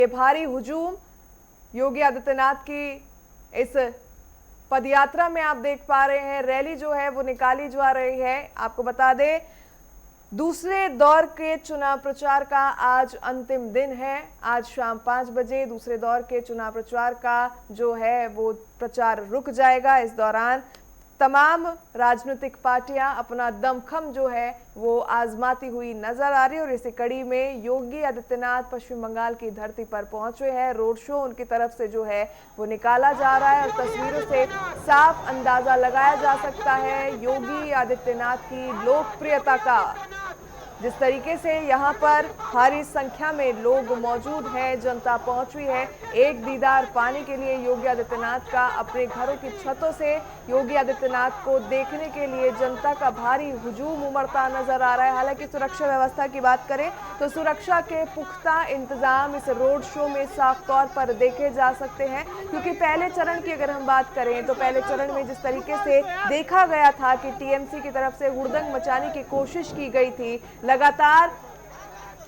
ये भारी हुजूम योगी आदित्यनाथ की इस पदयात्रा में आप देख पा रहे हैं, रैली जो है वो निकाली जा रही है। आपको बता दें, दूसरे दौर के चुनाव प्रचार का आज अंतिम दिन है। आज शाम 5 बजे दूसरे दौर के चुनाव प्रचार का जो है वो प्रचार रुक जाएगा। इस दौरान तमाम राजनीतिक पार्टियां अपना दमखम जो है वो आजमाती हुई नजर आ रही है और इसी कड़ी में योगी आदित्यनाथ पश्चिम बंगाल की धरती पर पहुंचे हैं। रोड शो उनकी तरफ से जो है वो निकाला जा रहा है और तस्वीरों से साफ अंदाजा लगाया जा सकता है योगी आदित्यनाथ की लोकप्रियता का। जिस तरीके से यहाँ पर भारी संख्या में लोग मौजूद हैं, जनता पहुंची है एक दीदार पाने के लिए योगी आदित्यनाथ का। अपने घरों की छतों से योगी आदित्यनाथ को देखने के लिए जनता का भारी हुजूम उमड़ता नजर आ रहा है। हालांकि सुरक्षा व्यवस्था की बात करें तो सुरक्षा के पुख्ता इंतजाम इस रोड शो में साफ तौर पर देखे जा सकते हैं, क्योंकि पहले चरण की अगर हम बात करें तो पहले चरण में जिस तरीके से देखा गया था कि टीएमसी की तरफ से हुड़दंग मचाने की कोशिश की गई थी, लगातार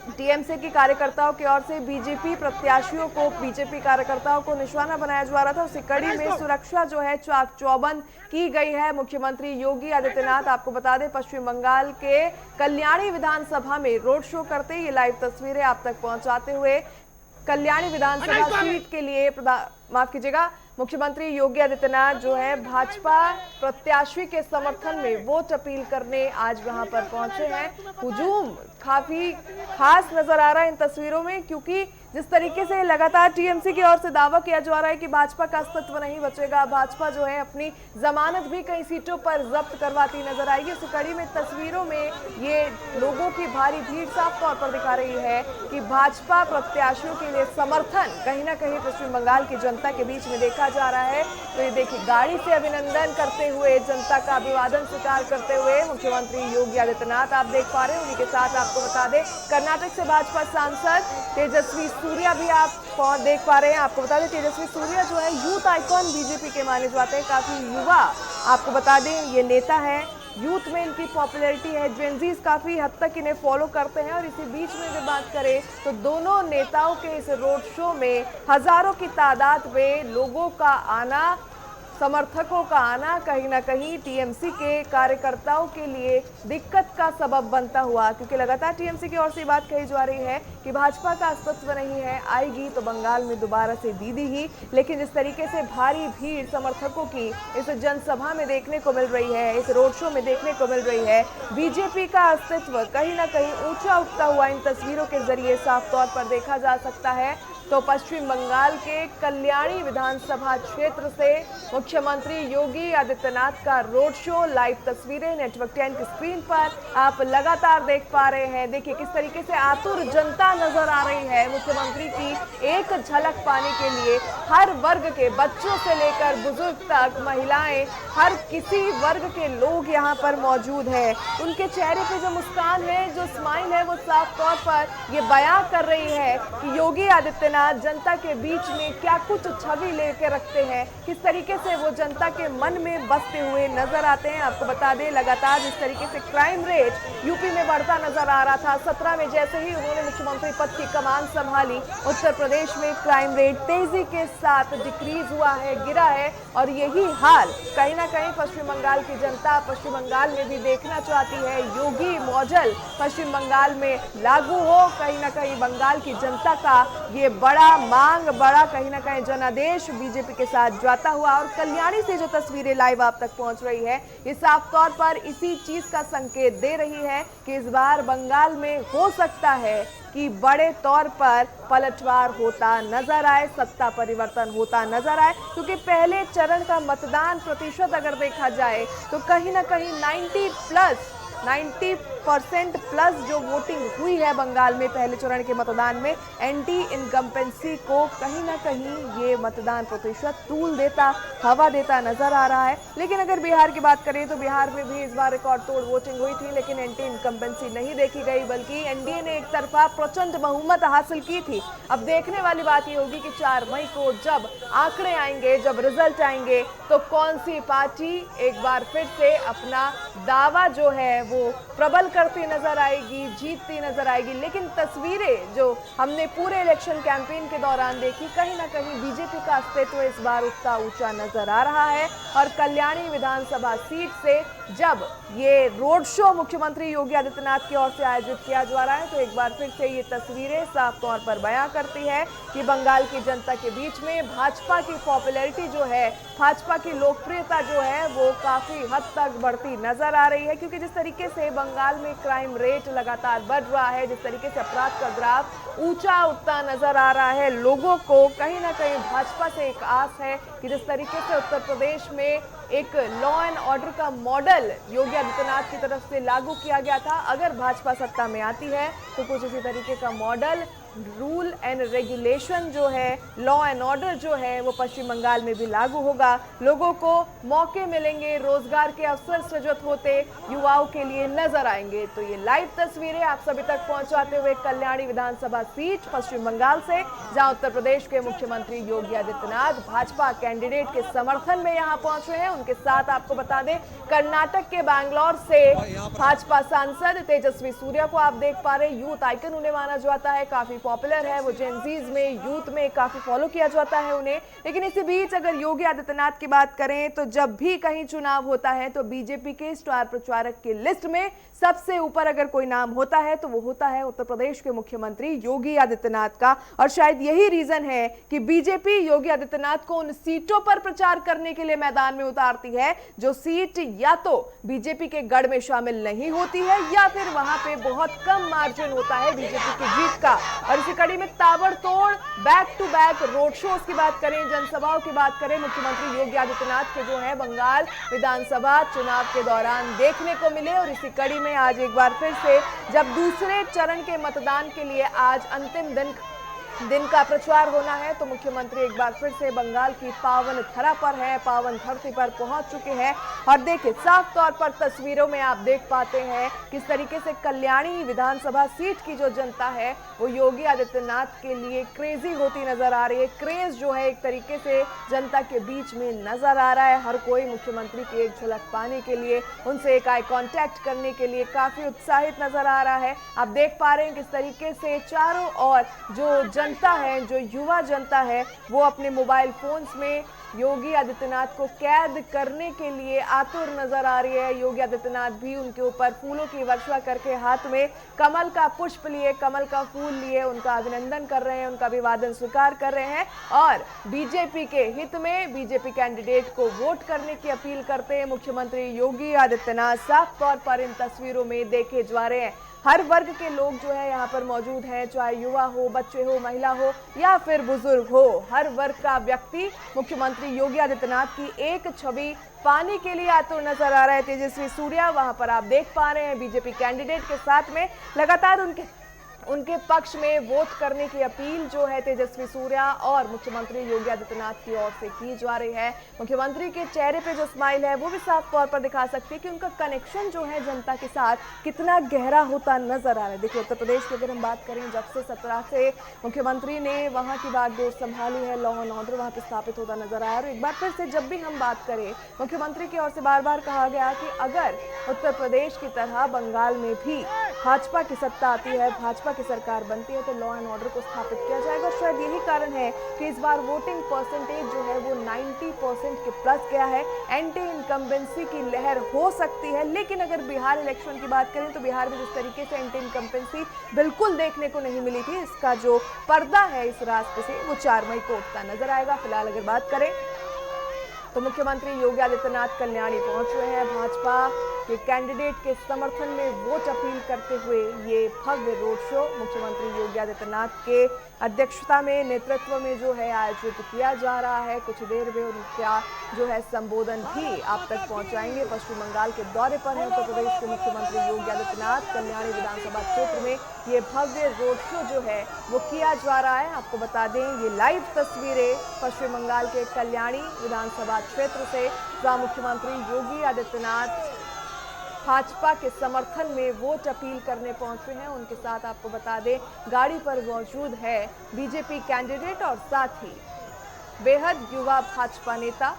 टीएमसी की कार्यकर्ताओं की ओर से बीजेपी प्रत्याशियों को, बीजेपी कार्यकर्ताओं को निशाना बनाया जा रहा था। उसी कड़ी में सुरक्षा जो है चाक चौबंद की गई है। मुख्यमंत्री योगी आदित्यनाथ, आपको बता दें, पश्चिम बंगाल के कल्याणी विधानसभा में रोड शो करते ये लाइव तस्वीरें आप तक पहुंचाते हुए कल्याणी विधानसभा सीट के लिए माफ कीजिएगा, मुख्यमंत्री योगी आदित्यनाथ जो है भाजपा प्रत्याशी के समर्थन में वोट अपील करने आज वहां पर पहुंचे हैं। हुजूम काफी खास नजर आ रहा है इन तस्वीरों में, क्योंकि जिस तरीके से लगातार टीएमसी की ओर से दावा किया जा रहा है कि भाजपा का अस्तित्व नहीं बचेगा, भाजपा जो है अपनी जमानत भी कई सीटों पर जब्त करवाती नजर आएगी। इस कड़ी में तस्वीरों में ये लोगों की भारी भीड़ साफ तौर पर दिखा रही है कि भाजपा प्रत्याशियों के लिए समर्थन कहीं ना कहीं पश्चिम बंगाल की जनता के बीच में देखा जा रहा है। तो ये देखिए, गाड़ी से अभिनंदन करते हुए, जनता का अभिवादन स्वीकार करते हुए मुख्यमंत्री योगी आदित्यनाथ आप देख पा रहे हैं। उन्हीं के साथ आपको बता दें, कर्नाटक से भाजपा सांसद तेजस्वी सूर्या भी आप देख पा रहे हैं। आपको बता दें, तेजस्वी सूर्या जो है यूथ आइकॉन बीजेपी के माने जाते हैं, काफी युवा, आपको बता दें ये नेता है, यूथ में इनकी पॉपुलैरिटी है, जेनजीज काफी हद तक इन्हें फॉलो करते हैं। और इसी बीच में अगर बात करें तो दोनों नेताओं के इस रोड शो में हजारों की तादाद में लोगों का आना, समर्थकों का आना कहीं ना कहीं टीएमसी के कार्यकर्ताओं के लिए दिक्कत का सबब बनता हुआ, क्योंकि लगातार टीएमसी की ओर से बात कही जा रही है कि भाजपा का अस्तित्व नहीं है, आएगी तो बंगाल में दोबारा से दीदी ही। लेकिन जिस तरीके से भारी भीड़ समर्थकों की इस जनसभा में देखने को मिल रही है, इस रोड शो में देखने को मिल रही है, बीजेपी का अस्तित्व कहीं ना कहीं ऊंचा उठता हुआ इन तस्वीरों के जरिए साफ तौर पर देखा जा सकता है। तो पश्चिम बंगाल के कल्याणी विधानसभा क्षेत्र से मुख्यमंत्री योगी आदित्यनाथ का रोड शो, लाइव तस्वीरें नेटवर्क 10 की स्क्रीन पर आप लगातार देख पा रहे हैं। देखिए किस तरीके से आतुर जनता नजर आ रही है मुख्यमंत्री की एक झलक पाने के लिए। हर वर्ग के, बच्चों से लेकर बुजुर्ग तक, महिलाएं, हर किसी वर्ग के लोग यहाँ पर मौजूद है। उनके चेहरे पे जो मुस्कान है, जो स्माइल है, वो साफ तौर पर ये बयां कर रही है कि योगी आदित्यनाथ जनता के बीच में क्या कुछ छवि लेके रखते हैं, किस तरीके से वो जनता के मन में बसते हुए नजर आते हैं। आपको बता दें, लगातार जिस तरीके से क्राइम रेट यूपी में बढ़ता नजर आ रहा था, 17 में जैसे ही उन्होंने मुख्यमंत्री पद की कमान संभाली, उत्तर प्रदेश में क्राइम रेट तेजी के साथ डिक्रीज हुआ है, गिरा है। और यही हाल कहीं ना कहीं पश्चिम बंगाल की जनता पश्चिम बंगाल में भी देखना चाहती है। योगी मॉडल पश्चिम बंगाल में लागू हो, कहीं ना कहीं बंगाल की जनता का ये बड़ा मांग, बड़ा कहीं ना कहीं जनादेश बीजेपी के साथ जाता हुआ। और कल्याणी से जो तस्वीरें लाइव आप तक पहुंच रही है, ये साफ तौर पर इसी चीज का संकेत दे रही है कि इस बार बंगाल में हो सकता है कि बड़े तौर पर पलटवार होता नजर आए, सत्ता परिवर्तन होता नजर आए। क्योंकि पहले चरण का मतदान प्रतिशत अगर देखा जाए तो कहीं ना कहीं 90% प्लस जो वोटिंग हुई है बंगाल में पहले चरण के मतदान में, एंटी इनकम्पेंसी को कहीं ना कहीं ये मतदान प्रतिशत तूल देता, हवा देता नजर आ रहा है। लेकिन अगर बिहार की बात करें तो बिहार में भी इस बार रिकॉर्ड तोड़ वोटिंग हुई थी, लेकिन एंटी इनकम्पेंसी नहीं देखी गई, बल्कि एनडीए ने एक तरफा प्रचंड बहुमत हासिल की थी। अब देखने वाली बात ये होगी कि 4 मई को जब आंकड़े आएंगे, जब रिजल्ट आएंगे, तो कौन सी पार्टी एक बार फिर से अपना दावा जो है वो प्रबल करती नजर आएगी, जीतती नजर आएगी। लेकिन तस्वीरें जो हमने पूरे इलेक्शन कैंपेन के दौरान देखी, कहीं ना कहीं बीजेपी का अस्तित्व इस बार उठता ऊंचा नजर आ रहा है। और कल्याणी विधानसभा सीट से जब ये रोड शो मुख्यमंत्री योगी आदित्यनाथ की ओर से आयोजित किया जा रहा है, तो एक बार फिर से ये तस्वीरें साफ तौर पर बयां करती है कि बंगाल की जनता के बीच में भाजपा की पॉपुलैरिटी जो है, भाजपा की लोकप्रियता जो है, वो काफी हद तक बढ़ती नजर आ रही है। क्योंकि जिस तरीके से बंगाल में क्राइम रेट लगातार बढ़ रहा है, जिस तरीके से अपराध का ग्राफ ऊंचा उठता नजर आ रहा है, लोगों को कहीं ना कहीं भाजपा से एक आस है कि जिस तरीके से उत्तर प्रदेश में एक लॉ एंड ऑर्डर का मॉडल योगी आदित्यनाथ की तरफ से लागू किया गया था, अगर भाजपा सत्ता में आती है तो कुछ इसी तरीके का मॉडल, रूल एंड रेगुलेशन जो है, लॉ एंड ऑर्डर जो है, वो पश्चिम बंगाल में भी लागू होगा। लोगों को मौके मिलेंगे, रोजगार के अवसर सृजित होते युवाओं के लिए नजर आएंगे। तो ये लाइव तस्वीरें आप सभी तक पहुंचाते हुए कल्याणी विधानसभा सीट पश्चिम बंगाल से, जहां उत्तर प्रदेश के मुख्यमंत्री योगी आदित्यनाथ भाजपा कैंडिडेट के समर्थन में यहां पहुंचे हैं। उनके साथ आपको बता दें, कर्नाटक के बैंगलोर से भाजपा सांसद तेजस्वी सूर्या को आप देख पा रहे, यूथ आइकन उन्हें माना जाता है, काफी पॉपुलर है वो, जेनजीज में, यूथ में काफी फॉलो किया जाता है उन्हें। लेकिन इसी बीच अगर योगी आदित्यनाथ की बात करें तो जब भी कहीं चुनाव होता है तो बीजेपी के स्टार प्रचारक की लिस्ट में सबसे ऊपर अगर कोई नाम होता है तो वो होता है उत्तर प्रदेश के मुख्यमंत्री योगी आदित्यनाथ का। और शायद यही रीजन है कि बीजेपी योगी आदित्यनाथ को उन सीटों पर प्रचार करने के लिए मैदान में उतारती है जो सीट या तो बीजेपी के गढ़ में शामिल नहीं होती है या फिर वहां पे बहुत कम मार्जिन होता है बीजेपी की जीत का। और इसी कड़ी में ताबड़तोड़ back to back road shows की बात करें, जनसभाओं की बात करें, मुख्यमंत्री योगी आदित्यनाथ के जो है बंगाल विधानसभा चुनाव के दौरान देखने को मिले। और इसी कड़ी में आज एक बार फिर से जब दूसरे चरण के मतदान के लिए आज अंतिम दिन का प्रचार होना है, तो मुख्यमंत्री एक बार फिर से बंगाल की पावन धरा पर है, पावन धरती पर पहुंच चुके हैं। और देखिए साफ तौर पर तस्वीरों में आप देख पाते हैं किस तरीके से कल्याणी विधानसभा सीट की जो जनता है वो योगी आदित्यनाथ के लिए क्रेजी होती नजर आ रही है। क्रेज जो है एक तरीके से जनता के बीच में नजर आ रहा है। हर कोई मुख्यमंत्री की एक झलक पाने के लिए, उनसे एक आई कांटेक्ट करने के लिए काफी उत्साहित नजर आ रहा है। आप देख पा रहे हैं किस तरीके से चारों ओर जो जनता है, जो युवा जनता है, वो अपने मोबाइल फोन्स में योगी आदित्यनाथ को कैद करने के लिए आतुर नजर आ रही है। योगी आदित्यनाथ भी उनके ऊपर फूलों की वर्षा करके हाथ में कमल का पुष्प लिए, कमल का फूल लिए उनका अभिनंदन कर रहे हैं, उनका अभिवादन स्वीकार कर रहे हैं। और बीजेपी के हित में बीजेपी कैंडिडेट को वोट करने की अपील करते हैं मुख्यमंत्री योगी आदित्यनाथ साफ तौर पर इन तस्वीरों में देखे जा रहे हैं। हर वर्ग के लोग जो है यहाँ पर मौजूद हैं, चाहे युवा हो, बच्चे हो, महिला हो या फिर बुजुर्ग हो, हर वर्ग का व्यक्ति मुख्यमंत्री योगी आदित्यनाथ की एक छवि पाने के लिए आतुर नजर आ रहा है। तेजस्वी सूर्या वहां पर आप देख पा रहे हैं बीजेपी कैंडिडेट के साथ में लगातार उनके पक्ष में वोट करने की अपील जो है तेजस्वी सूर्या और मुख्यमंत्री योगी आदित्यनाथ की ओर से की जा रही है। मुख्यमंत्री के चेहरे पे जो स्माइल है वो भी साफ तौर पर दिखा सकती है कि उनका कनेक्शन जो है जनता के साथ कितना गहरा होता नजर आ रहा है। देखिए उत्तर प्रदेश की अगर हम बात करें, जब से 17 से मुख्यमंत्री ने वहां की बागडोर संभाली है, लॉ एंड ऑर्डर वहां पर स्थापित होता नजर आया। और एक बार फिर से जब भी हम बात करें, मुख्यमंत्री की ओर से बार बार कहा गया कि अगर उत्तर प्रदेश की तरह बंगाल में भी भाजपा की सत्ता आती है, भाजपा की सरकार बनती है, तो लॉ एंड ऑर्डर को स्थापित किया जाएगा। शायद यही कारण है कि इस बार वोटिंग परसेंटेज जो है वो 90% के प्लस गया है। एंटी इनकम्बेंसी की लहर हो सकती है, लेकिन अगर बिहार इलेक्शन की बात करें तो बिहार में जिस तरीके से एंटी इनकम्बेंसी बिल्कुल देखने को नहीं मिली थी, इसका जो पर्दा है इस रास्ते से वो 4 मई को उठता नजर आएगा। फिलहाल अगर बात करें तो मुख्यमंत्री योगी आदित्यनाथ कल्याणी पहुंच रहे हैं। भाजपा के कैंडिडेट के समर्थन में वोट अपील करते हुए ये भव्य रोड शो मुख्यमंत्री योगी आदित्यनाथ के अध्यक्षता में, नेतृत्व में जो है आयोजित किया जा रहा है। कुछ देर में उनका जो है संबोधन भी आप तक पहुंचाएंगे। पश्चिम बंगाल के दौरे पर है उत्तर प्रदेश के मुख्यमंत्री योगी आदित्यनाथ। कल्याणी विधानसभा क्षेत्र में ये भव्य रोड शो जो है वो किया जा रहा है। आपको बता दें ये लाइव तस्वीरें पश्चिम बंगाल के कल्याणी विधानसभा क्षेत्र से, जहां मुख्यमंत्री योगी आदित्यनाथ भाजपा के समर्थन में वोट अपील करने पहुंचे हैं। उनके साथ आपको बता दें गाड़ी पर मौजूद है बीजेपी कैंडिडेट और साथ ही बेहद युवा भाजपा नेता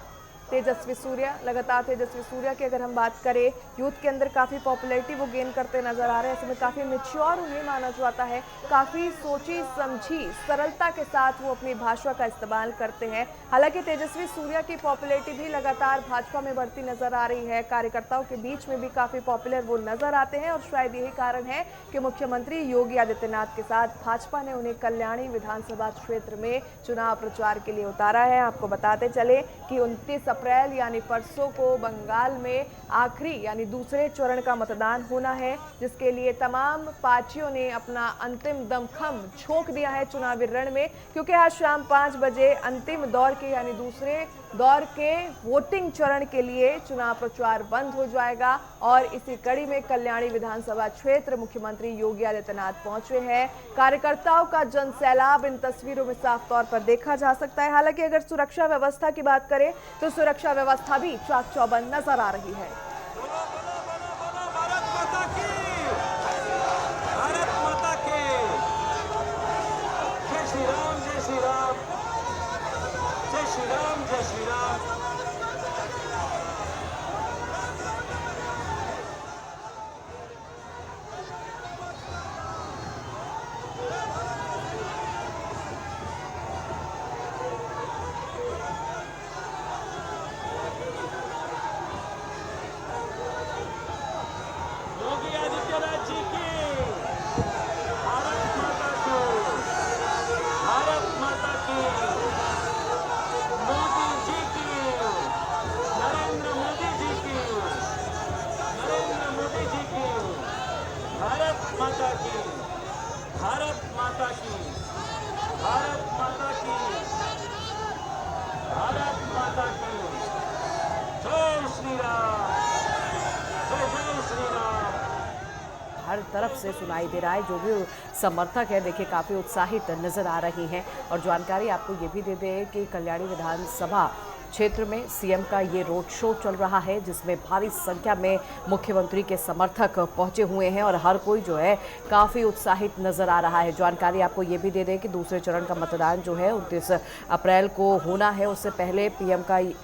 तेजस्वी सूर्या। लगातार तेजस्वी सूर्या की अगर हम बात करें, यूथ के अंदर काफ़ी पॉपुलैरिटी वो गेन करते नजर आ रहे हैं। ऐसे में काफ़ी मैच्योर उन्हें माना जाता है, काफ़ी सोची समझी सरलता के साथ वो अपनी भाषा का इस्तेमाल करते हैं। हालांकि तेजस्वी सूर्या की पॉपुलैरिटी भी लगातार भाजपा में बढ़ती नजर आ रही है, कार्यकर्ताओं के बीच में भी काफ़ी पॉपुलर वो नजर आते हैं और शायद यही कारण है कि मुख्यमंत्री योगी आदित्यनाथ के साथ भाजपा ने उन्हें कल्याणी विधानसभा क्षेत्र में चुनाव प्रचार के लिए उतारा है। आपको बताते चले कि 29 अप्रैल यानी परसों को बंगाल में आखिरी यानी दूसरे चरण का मतदान होना है, जिसके लिए तमाम पार्टियों ने अपना अंतिम दमखम झोंक दिया है चुनावी रण में, क्योंकि आज शाम 5 बजे अंतिम दौर के यानी दूसरे दौर के वोटिंग चरण के लिए चुनाव प्रचार बंद हो जाएगा। और इसी कड़ी में कल्याणी विधानसभा क्षेत्र मुख्यमंत्री योगी आदित्यनाथ पहुंचे हैं। कार्यकर्ताओं का जनसैलाब इन तस्वीरों में साफ तौर पर देखा जा सकता है। हालांकि अगर सुरक्षा व्यवस्था की बात करें तो सुरक्षा व्यवस्था भी चाक चौबंद नजर आ रही है। भारत माता की, भारत माता की, भारत माता की, जय श्री राम, जय श्री राम। हर तरफ से सुनाई दे रहा है। जो भी समर्थक है देखिए काफ़ी उत्साहित नजर आ रही हैं। और जानकारी आपको ये भी दे दें कि कल्याणी विधानसभा क्षेत्र में सीएम का ये रोड शो चल रहा है, जिसमें भारी संख्या में मुख्यमंत्री के समर्थक पहुंचे हुए हैं और हर कोई जो है काफ़ी उत्साहित नजर आ रहा है। जानकारी आपको ये भी दे दें कि दूसरे चरण का मतदान जो है 29 अप्रैल को होना है। उससे पहले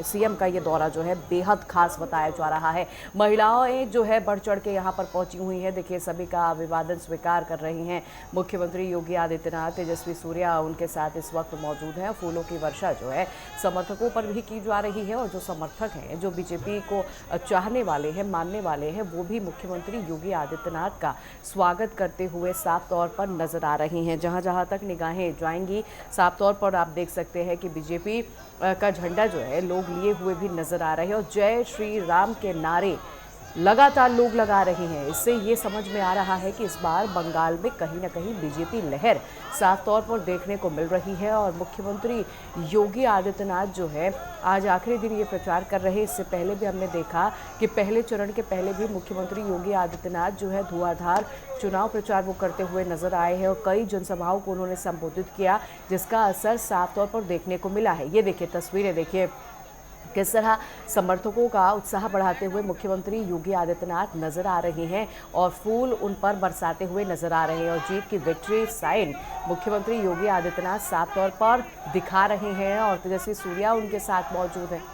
सीएम का ये दौरा जो है बेहद खास बताया जा रहा है। महिलाएं जो है बढ़ चढ़ के यहाँ पर पहुंची हुई हैं। देखिए सभी का अभिवादन स्वीकार कर रही हैं। मुख्यमंत्री योगी आदित्यनाथ, तेजस्वी सूर्या उनके साथ इस वक्त मौजूद हैं। फूलों की वर्षा जो है समर्थकों पर भी जा रही है और जो समर्थक हैं, जो बीजेपी को चाहने वाले हैं, मानने वाले हैं, वो भी मुख्यमंत्री योगी आदित्यनाथ का स्वागत करते हुए साफ तौर पर नजर आ रही हैं। जहां जहां तक निगाहें जाएंगी साफ तौर पर आप देख सकते हैं कि बीजेपी का झंडा जो है लोग लिए हुए भी नजर आ रहे हैं और जय श्री राम के नारे लगातार लोग लगा रहे हैं। इससे ये समझ में आ रहा है कि इस बार बंगाल में कहीं ना कहीं बीजेपी लहर साफ तौर पर देखने को मिल रही है और मुख्यमंत्री योगी आदित्यनाथ जो है आज आखिरी दिन ये प्रचार कर रहे हैं। इससे पहले भी हमने देखा कि पहले चरण के पहले भी मुख्यमंत्री योगी आदित्यनाथ जो है धुआंधार चुनाव प्रचार वो करते हुए नजर आए हैं और कई जनसभाओं को उन्होंने संबोधित किया, जिसका असर साफ तौर पर देखने को मिला है। ये देखिए तस्वीरें, देखिए किस तरह समर्थकों का उत्साह बढ़ाते हुए मुख्यमंत्री योगी आदित्यनाथ नजर आ रहे हैं और फूल उन पर बरसाते हुए नजर आ रहे हैं और जीत की विक्ट्री साइन मुख्यमंत्री योगी आदित्यनाथ साफ तौर पर दिखा रहे हैं और तेजस्वी सूर्या उनके साथ मौजूद हैं।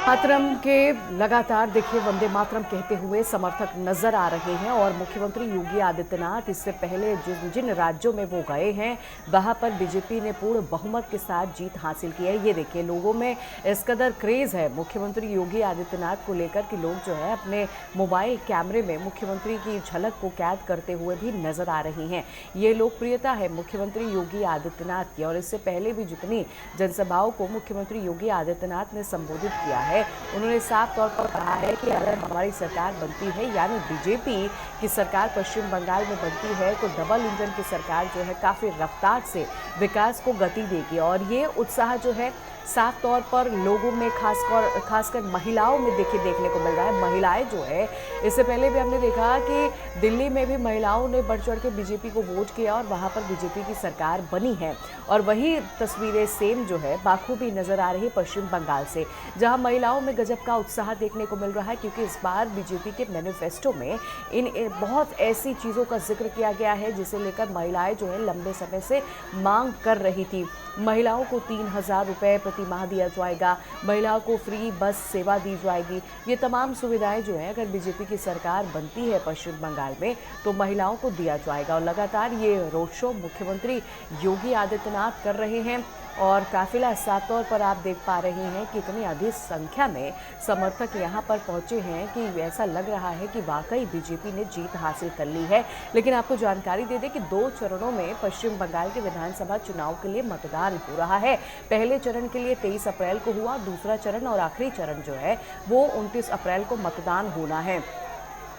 मातरम के लगातार देखिए वंदे मातरम कहते हुए समर्थक नजर आ रहे हैं और मुख्यमंत्री योगी आदित्यनाथ इससे पहले जिन राज्यों में वो गए हैं वहां पर बीजेपी ने पूर्ण बहुमत के साथ जीत हासिल की है। ये देखिए लोगों में इस कदर क्रेज है मुख्यमंत्री योगी आदित्यनाथ को लेकर कि लोग जो है अपने मोबाइल कैमरे में मुख्यमंत्री की झलक को कैद करते हुए भी नजर आ रही हैं। ये लोकप्रियता है मुख्यमंत्री योगी आदित्यनाथ की और इससे पहले भी जितनी जनसभाओं को मुख्यमंत्री योगी आदित्यनाथ ने संबोधित किया है उन्होंने साफ तौर पर कहा है कि अगर हमारी सरकार बनती है यानी बीजेपी की सरकार पश्चिम बंगाल में बनती है तो डबल इंजन की सरकार जो है काफ़ी रफ्तार से विकास को गति देगी और ये उत्साह जो है साफ तौर पर लोगों में खासकर महिलाओं में देखने को मिल रहा है। महिलाएं जो है, इससे पहले भी हमने देखा कि दिल्ली में भी महिलाओं ने बढ़ चढ़ के बीजेपी को वोट किया और वहां पर बीजेपी की सरकार बनी है। और वही तस्वीरें सेम जो है बाखूबी नजर आ रही है पश्चिम बंगाल से, जहां महिलाओं में गजब का उत्साह देखने को मिल रहा है, क्योंकि इस बार बीजेपी के मैनिफेस्टो में इन बहुत ऐसी चीज़ों का जिक्र किया गया है जिसे लेकर महिलाएं जो है लंबे समय से मांग कर रही थी। महिलाओं को 3,000 रुपये प्रति माह दिया जाएगा, महिलाओं को फ्री बस सेवा दी जाएगी। ये तमाम सुविधाएं जो है अगर बीजेपी की सरकार बनती है पश्चिम बंगाल में तो महिलाओं को दिया जाएगा। और लगातार ये रोड शो मुख्यमंत्री योगी आदित्यनाथ कर रहे हैं और काफिला साफ तौर पर आप देख पा रहे हैं कि इतनी अधिक संख्या में समर्थक यहाँ पर पहुंचे हैं कि ऐसा लग रहा है कि वाकई बीजेपी ने जीत हासिल कर ली है। लेकिन आपको जानकारी दे दें कि 2 चरणों में पश्चिम बंगाल के विधानसभा चुनाव के लिए मतदान हो रहा है। पहले चरण के लिए 23 अप्रैल को हुआ, दूसरा चरण और आखिरी चरण जो है वो 29 अप्रैल को मतदान होना है।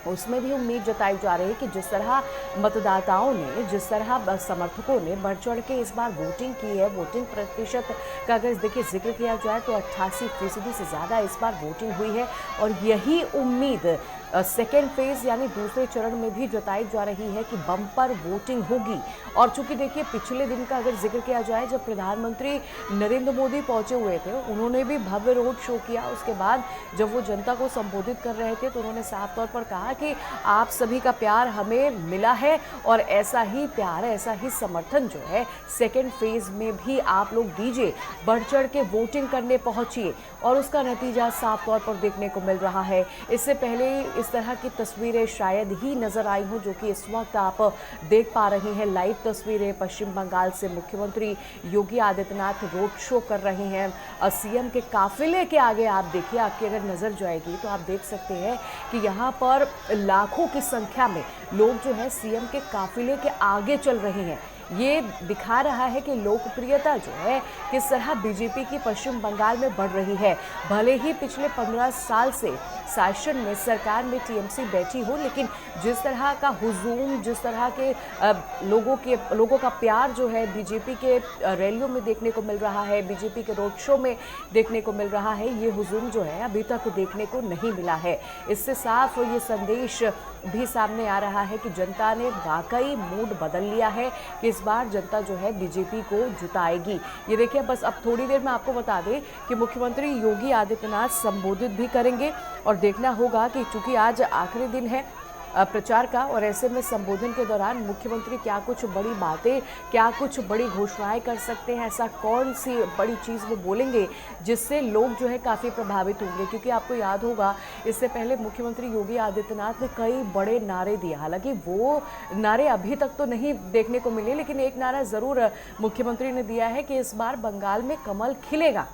उसमें भी उम्मीद जताई जा रही है कि जिस तरह मतदाताओं ने, जिस तरह समर्थकों ने बढ़ चढ़ के इस बार वोटिंग की है, वोटिंग प्रतिशत का अगर देखिए जिक्र किया जाए तो 88% से ज़्यादा इस बार वोटिंग हुई है। और यही उम्मीद सेकेंड फेज यानी दूसरे चरण में भी जताई जा रही है कि बम्पर वोटिंग होगी। और चूंकि देखिए पिछले दिन का अगर जिक्र किया जाए, जब प्रधानमंत्री नरेंद्र मोदी पहुंचे हुए थे, उन्होंने भी भव्य रोड शो किया। उसके बाद जब वो जनता को संबोधित कर रहे थे तो उन्होंने साफ तौर पर कहा कि आप सभी का प्यार हमें मिला है और ऐसा ही प्यार, ऐसा ही समर्थन जो है सेकेंड फेज में भी आप लोग दीजिए, बढ़ चढ़ के वोटिंग करने पहुंचिए। और उसका नतीजा साफ तौर पर देखने को मिल रहा है। इससे पहले इस तरह की तस्वीरें शायद ही नजर आई हों जो कि इस वक्त आप देख पा रही हैं। लाइव तस्वीरें पश्चिम बंगाल से मुख्यमंत्री योगी आदित्यनाथ रोड शो कर रहे हैं। सीएम के काफिले के आगे आप देखिए, आपकी अगर नजर जाएगी तो आप देख सकते हैं कि यहाँ पर लाखों की संख्या में लोग जो है सीएम के काफिले के आगे चल रहे हैं। ये दिखा रहा है कि लोकप्रियता जो है किस तरह बीजेपी की पश्चिम बंगाल में बढ़ रही है। भले ही पिछले 15 साल से शासन में, सरकार में टीएमसी बैठी हो, लेकिन जिस तरह का हुजूम, जिस तरह के लोगों का प्यार जो है बीजेपी के रैलियों में देखने को मिल रहा है, बीजेपी के रोड शो में देखने को मिल रहा है, ये हुजूम जो है अभी तक देखने को नहीं मिला है। इससे साफ ये संदेश भी सामने आ रहा है कि जनता ने वाकई मूड बदल लिया है कि इस बार जनता जो है बीजेपी को जिताएगी। ये देखिए, बस अब थोड़ी देर में आपको बता दें कि मुख्यमंत्री योगी आदित्यनाथ संबोधित भी करेंगे और देखना होगा कि चूंकि आज आखिरी दिन है प्रचार का, और ऐसे में संबोधन के दौरान मुख्यमंत्री क्या कुछ बड़ी बातें, क्या कुछ बड़ी घोषणाएं कर सकते हैं, ऐसा कौन सी बड़ी चीज़ वो बोलेंगे जिससे लोग जो है काफ़ी प्रभावित होंगे। क्योंकि आपको याद होगा इससे पहले मुख्यमंत्री योगी आदित्यनाथ ने कई बड़े नारे दिए। हालांकि वो नारे अभी तक तो नहीं देखने को मिले, लेकिन एक नारा ज़रूर मुख्यमंत्री ने दिया है कि इस बार बंगाल में कमल खिलेगा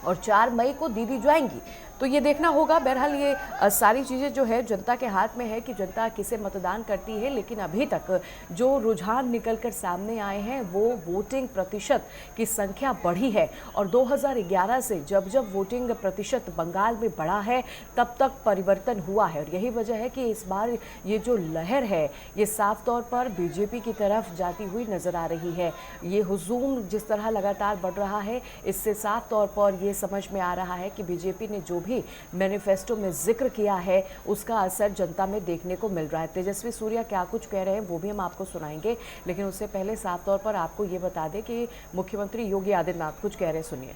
और 4 मई को दीदी जाएंगी। तो ये देखना होगा। बहरहाल ये सारी चीज़ें जो है जनता के हाथ में है कि जनता किसे मतदान करती है। लेकिन अभी तक जो रुझान निकल कर सामने आए हैं वो वोटिंग प्रतिशत की संख्या बढ़ी है। और 2011 से जब जब वोटिंग प्रतिशत बंगाल में बढ़ा है तब तक परिवर्तन हुआ है। और यही वजह है कि इस बार ये जो लहर है ये साफ तौर पर बीजेपी की तरफ जाती हुई नज़र आ रही है। ये हुजूम जिस तरह लगातार बढ़ रहा है, इससे साफ तौर पर ये समझ में आ रहा है कि बीजेपी ने जो भी मैनिफेस्टो में जिक्र किया है उसका असर जनता में देखने को मिल रहा है। तेजस्वी सूर्या क्या कुछ कह रहे हैं वो भी हम आपको सुनाएंगे, लेकिन उससे पहले साफ तौर पर आपको ये बता दें कि मुख्यमंत्री योगी आदित्यनाथ कुछ कह रहे हैं, सुनिए।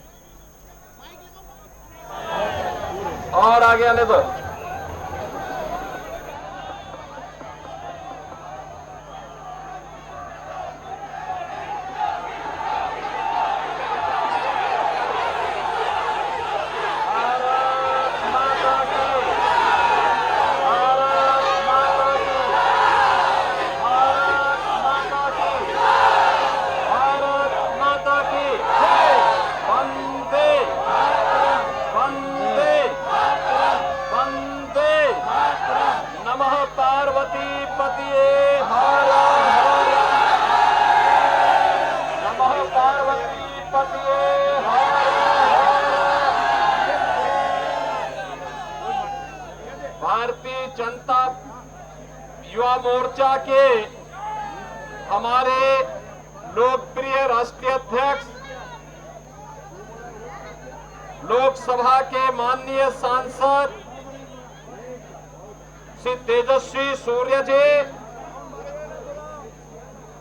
और आगे आने दो। भारतीय जनता युवा मोर्चा के हमारे लोकप्रिय राष्ट्रीय अध्यक्ष लोकसभा के माननीय सांसद श्री तेजस्वी सूर्य जी,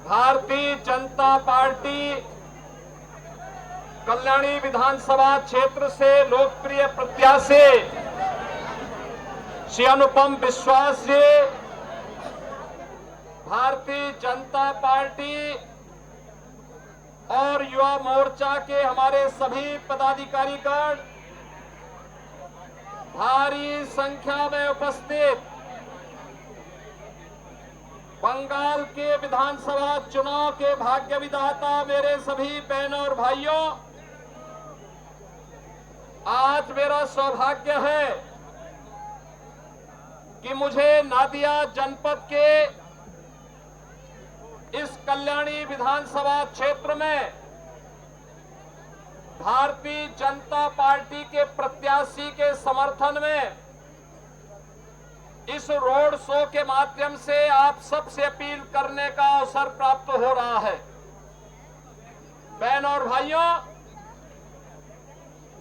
भारतीय जनता पार्टी कल्याणी विधानसभा क्षेत्र से लोकप्रिय प्रत्याशी श्री अनुपम विश्वास जी, भारतीय जनता पार्टी और युवा मोर्चा के हमारे सभी पदाधिकारीगण, भारी संख्या में उपस्थित बंगाल के विधानसभा चुनाव के भाग्य विधाता मेरे सभी बहनों और भाइयों, आज मेरा सौभाग्य है कि मुझे नादिया जनपद के इस कल्याणी विधानसभा क्षेत्र में भारतीय जनता पार्टी के प्रत्याशी के समर्थन में इस रोड शो के माध्यम से आप सबसे अपील करने का अवसर प्राप्त हो रहा है। बहनों और भाइयों,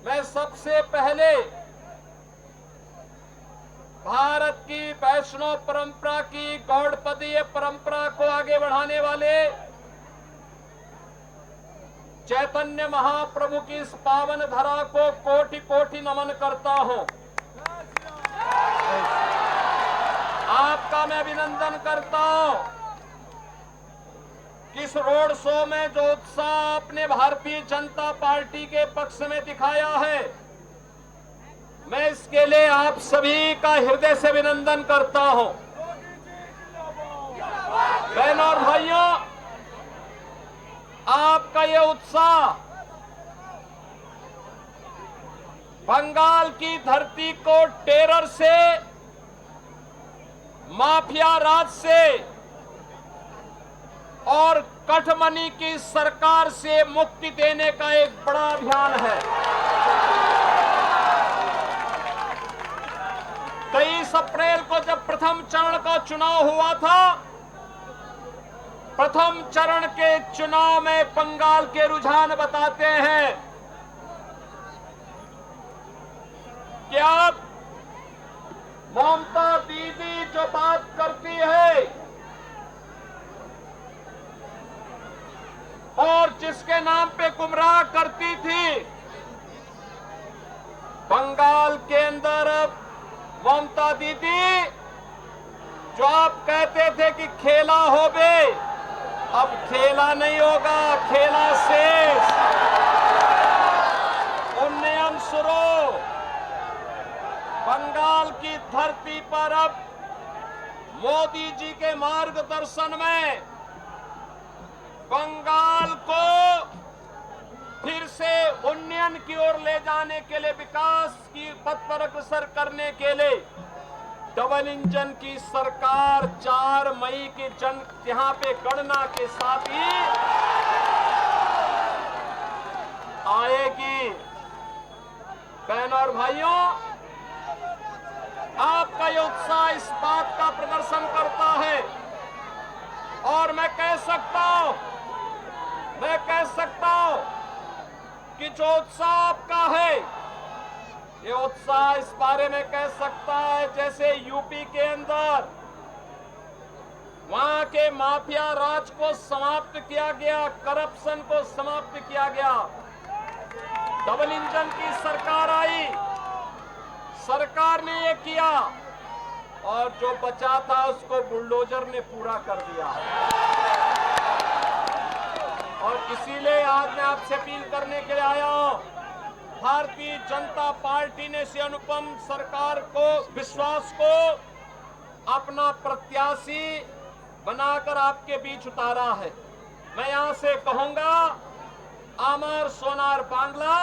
मैं सबसे पहले भारत की वैष्णव परंपरा की गौड़पदीय परंपरा को आगे बढ़ाने वाले चैतन्य महाप्रभु की इस पावन धरा को कोटि कोटि नमन करता हूं। आपका मैं अभिनंदन करता हूं कि इस रोड शो में जो उत्साह आपने भारतीय जनता पार्टी के पक्ष में दिखाया है, मैं इसके लिए आप सभी का हृदय से अभिनंदन करता हूं। बहनों और भाइयों, आपका ये उत्साह बंगाल की धरती को टेरर से, माफिया राज से और कठमनी की सरकार से मुक्ति देने का एक बड़ा अभियान है। 23 अप्रैल को जब प्रथम चरण का चुनाव हुआ था, प्रथम चरण के चुनाव में बंगाल के रुझान बताते हैं कि अब ममता दीदी जो बात करती है और जिसके नाम पे गुमराह करती थी, बंगाल के अंदर अब ममता दीदी जो आप कहते थे कि खेला होबे, अब खेला नहीं होगा, खेला शेष, उन्नयन शुरू। बंगाल की धरती पर अब मोदी जी के मार्गदर्शन में बंगाल को फिर से उन्नयन की ओर ले जाने के लिए, विकास की पथ पर अग्रसर करने के लिए डबल इंजन की सरकार 4 मई की यहां पे गणना के साथ ही आएगी। बहनों और भाइयों, आपका ये उत्साह इस बात का प्रदर्शन करता है और मैं कह सकता हूं कि जो उत्साह आपका है, ये उत्साह इस बारे में कह सकता है जैसे यूपी के अंदर वहां के माफिया राज को समाप्त किया गया, करप्शन को समाप्त किया गया, डबल इंजन की सरकार आई, सरकार ने ये किया और जो बचा था उसको बुलडोजर ने पूरा कर दिया। और इसीलिए आज मैं आपसे अपील करने के लिए आया हूं, भारतीय जनता पार्टी ने श्री अनुपम सरकार को, विश्वास को अपना प्रत्याशी बनाकर आपके बीच उतारा है। मैं यहां से कहूंगा, आमार सोनार बांग्ला,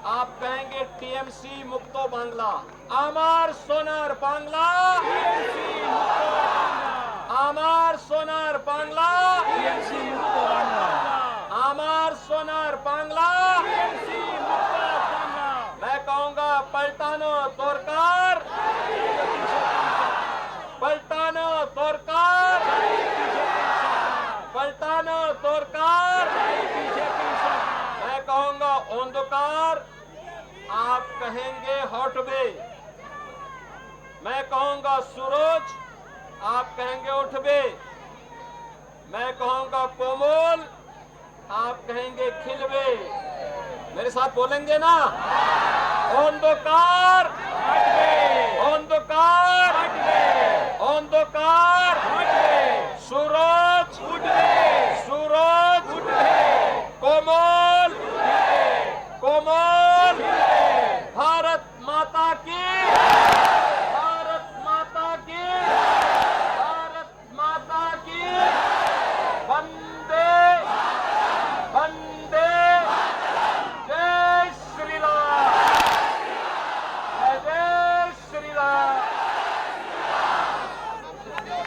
आप कहेंगे टीएमसी मुक्तो बांग्ला। आमार सोनार बांग्ला, आमार सोनार बांग्ला, आमार सोनार बांग्ला। मैं कहूंगा पलटानो तोरकार, पलटानो तोरकार, पलटानो तोरकार। मैं कहूंगा ओंदकार, आप कहेंगे हौटबे। मैं कहूंगा सूरज, आप कहेंगे उठबे। मैं कहूंगा कोमल, आप कहेंगे खिलबे। मेरे साथ बोलेंगे ना? अंधकार, अंधकार, अंधकार,